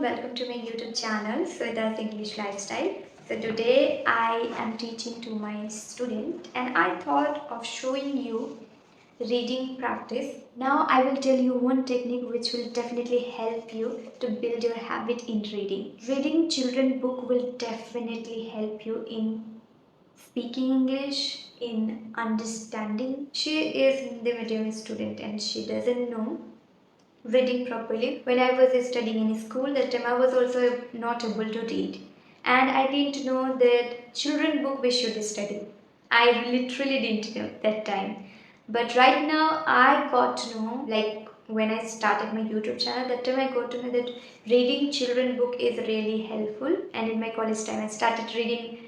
welcome to my YouTube channel, Sweta's English Lifestyle. So today I am teaching to my student and I thought of showing you reading practice. Now I will tell you one technique which will definitely help you to build your habit in reading. Reading children book will definitely help you in speaking English, in understanding. She is Hindi medium student and she doesn't know reading properly. When I was studying in school, that time I was also not able to read. And I didn't know that children book we should study. I literally didn't know that time. But right now I got to know, like when I started my YouTube channel, that time I got to know that reading children book is really helpful. And in my college time I started reading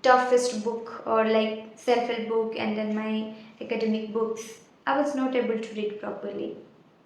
toughest book or like self-help book and then my academic books. I was not able to read properly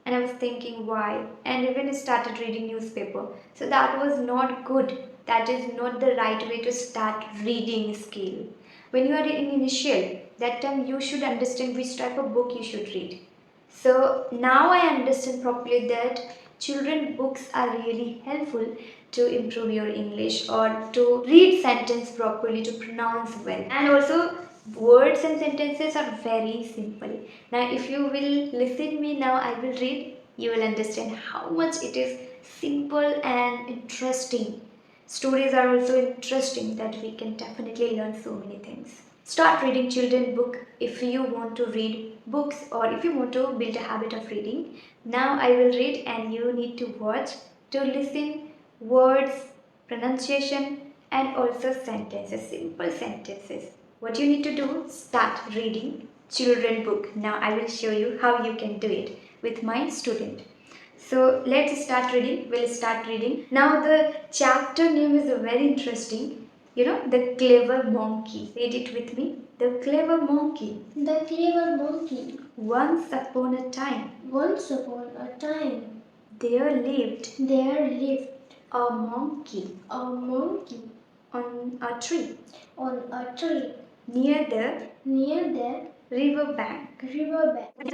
and I was thinking why, and even started reading newspaper. So that was not good. That is not the right way to start reading skill. When you are in initial, that time you should understand which type of book you should read. So now I understand properly that children books are really helpful to improve your English or to read sentence properly, to pronounce well, and also words and sentences are very simple. Now if you will listen me, now I will read, you will understand how much it is simple and interesting. Stories are also interesting that we can definitely learn so many things. Start reading children book if you want to read books or if you want to build a habit of reading. Now I will read and you need to watch to listen words, pronunciation and also sentences, simple sentences. What you need to do, start reading children book. Now I will show you how you can do it with my student. So let's start reading. We'll start reading. Now the chapter name is very interesting. You know, the clever monkey. Read it with me. The clever monkey. The clever monkey. Once upon a time. Once upon a time. There lived. There lived. A monkey. A monkey. On a tree. On a tree. Near the. Near the. River bank. River bank.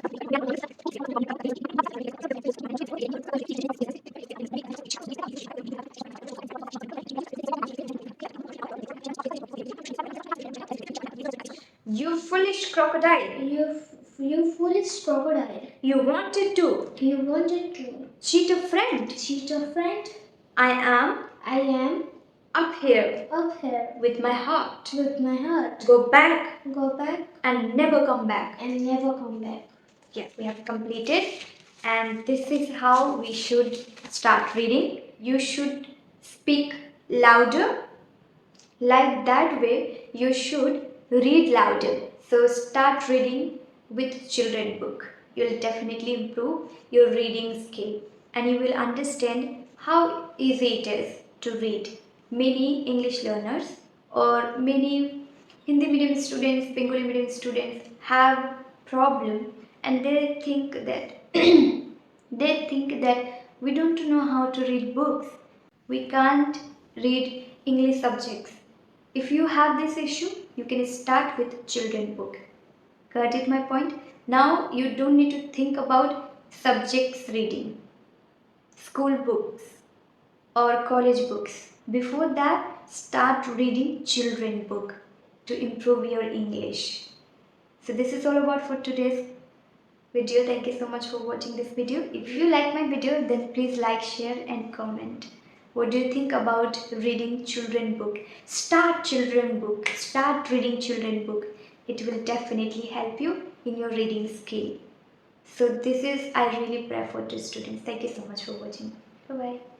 You foolish crocodile. You foolish crocodile. You wanted to. You wanted to. Cheat a friend. Cheat a friend. I am. I am. Up here. Up here. With my heart. With my heart. Go back. Go back. And never come back. And never come back. Yes, we have completed. And this is how we should start reading. You should speak louder. Like that way, you should read louder. So start reading with children book. You'll definitely improve your reading skill and you will understand how easy it is to read. Many English learners or many Hindi medium students, Bengali medium students have problem and they think that we don't know how to read books. We can't read English subjects. If you have this issue, you can start with children book. Got it my point? Now you don't need to think about subjects reading, school books or college books. Before that, start reading children book to improve your English. So this is all about for today's video. Thank you so much for watching this video. If you like my video, then please like, share and comment. What do you think about reading children book? Start children book. Start reading children book. It will definitely help you in your reading skill. So this is I really prefer to students. Thank you so much for watching. Bye bye.